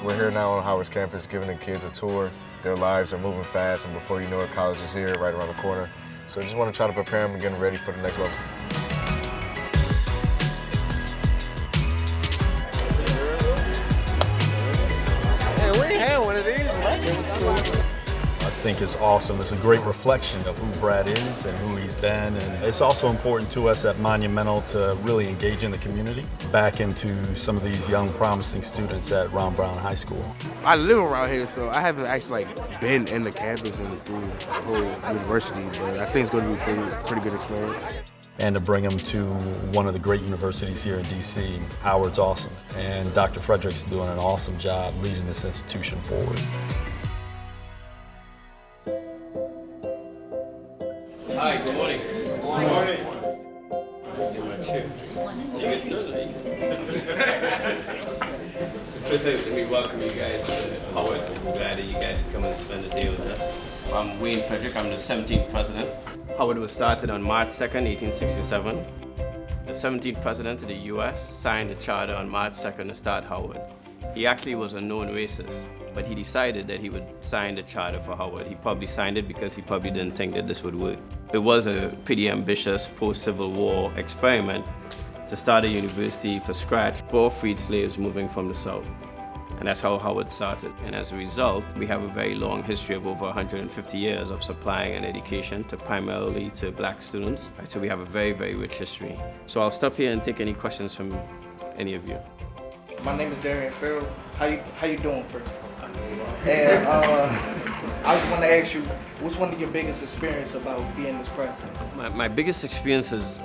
We're here now on Howard's campus giving the kids a tour. Their lives are moving fast, and before you know it, college is here, right around the corner. So I just want to try to prepare them and get them ready for the next level. Hey, we ain't had one of these. I think it's awesome. It's a great reflection of who Brad is and who he's been. And it's also important to us at Monumental to really engage in the community, back into some of these young, promising students at Ron Brown High School. I live around here, so I haven't actually been in the campus and through the whole university, but I think it's going to be a pretty good experience. And to bring them to one of the great universities here in DC. Howard's awesome. And Dr. Frederick's doing an awesome job leading this institution forward. Hi, good morning. Good morning. Get my chair. So you get those of these. So first, let me welcome you guys to Howard. I'm glad that you guys can come and spend the day with us. I'm Wayne Frederick. I'm the 17th president. Howard was started on March 2nd, 1867. The 17th president of the U.S. signed the charter on March 2nd to start Howard. He actually was a known racist, but he decided that he would sign the charter for Howard. He probably signed it because he probably didn't think that this would work. It was a pretty ambitious post-Civil War experiment to start a university from scratch for freed slaves moving from the South. And that's how Howard started. And as a result, we have a very long history of over 150 years of supplying an education to primarily to black students. Right, so we have a very, very rich history. So I'll stop here and take any questions from any of you. My name is Darian Farrell. How you doing, first? And I just want to ask you, what's one of your biggest experiences about being this president? My biggest experience is,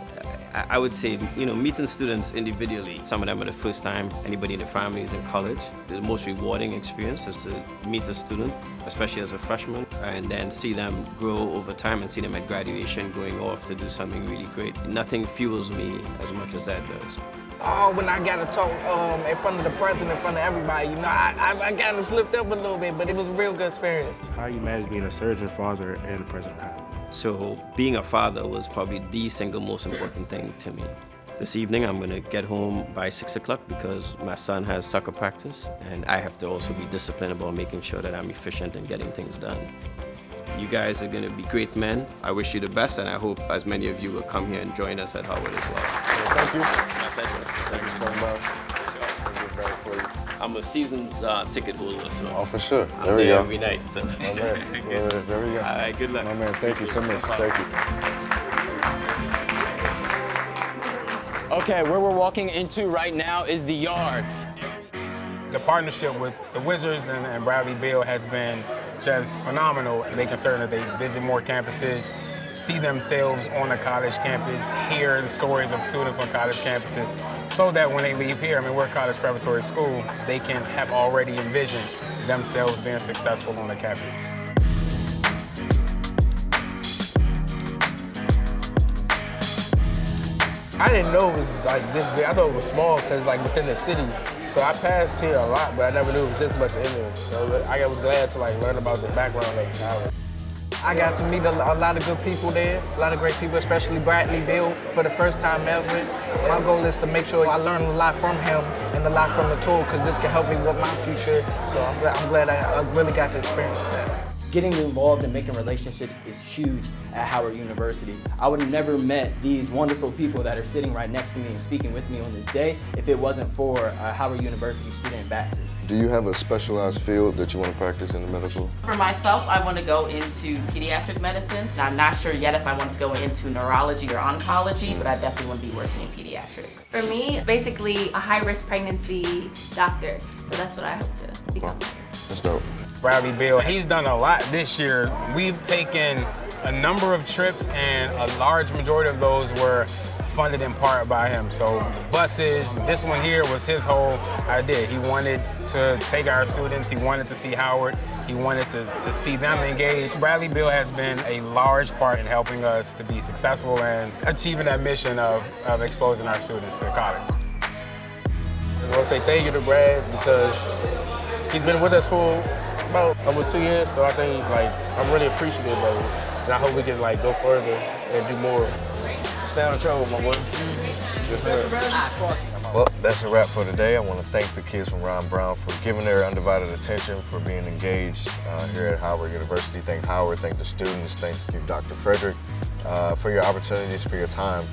I would say, meeting students individually. Some of them are the first time anybody in the family is in college. The most rewarding experience is to meet a student, especially as a freshman, and then see them grow over time and see them at graduation going off to do something really great. Nothing fuels me as much as that does. Oh, when I got to talk in front of the president, in front of everybody, I kind of slipped up a little bit, but it was a real good experience. How you manage being a surgeon, father, and a president? So being a father was probably the single most important thing to me. This evening I'm gonna get home by 6 o'clock because my son has soccer practice and I have to also be disciplined about making sure that I'm efficient in getting things done. You guys are gonna be great men. I wish you the best and I hope as many of you will come here and join us at Howard as well. Thank you. My pleasure. Thanks for coming by. I'm a season's ticket holder, so Oh, for sure. I'm There we there go. every night. So. My man. There we go. All right, good luck. My man, thank you so much. Thank you. Okay, where we're walking into right now is the yard. The partnership with the Wizards and Bradley Beal has been just phenomenal, making certain that they visit more campuses, see themselves on a college campus, hear the stories of students on college campuses, so that when they leave here, we're a college preparatory school, they can have already envisioned themselves being successful on the campus. I didn't know it was like this big. I thought it was small because like within the city. So I passed here a lot, but I never knew it was this much in there. So I was glad to learn about the background of college. I got to meet a lot of good people there, a lot of great people, especially Bradley Beal for the first time ever. My goal is to make sure I learn a lot from him and a lot from the tour because this can help me with my future. So I'm glad I really got to experience that. Getting involved and making relationships is huge at Howard University. I would have never met these wonderful people that are sitting right next to me and speaking with me on this day if it wasn't for Howard University student ambassadors. Do you have a specialized field that you want to practice in the medical? For myself, I want to go into pediatric medicine. I'm not sure yet if I want to go into neurology or oncology, but I definitely want to be working in pediatrics. For me, basically a high-risk pregnancy doctor. So that's what I hope to become. Wow. That's dope. Bradley Beal, he's done a lot this year. We've taken a number of trips and a large majority of those were funded in part by him. So buses, this one here was his whole idea. He wanted to take our students, he wanted to see Howard, he wanted to see them engaged. Bradley Beal has been a large part in helping us to be successful and achieving that mission of exposing our students to college. I want to say thank you to Brad because he's been with us for about almost 2 years, so I think I'm really appreciative of it, and I hope we can go further and do more. Stay on the trouble, my boy. Yes, sir. Well, that's a wrap for today. I want to thank the kids from Ron Brown for giving their undivided attention, for being engaged here at Howard University. Thank Howard, thank the students, thank you, Dr. Frederick, for your opportunities, for your time.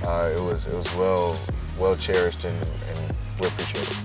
It was well cherished, and we appreciate it.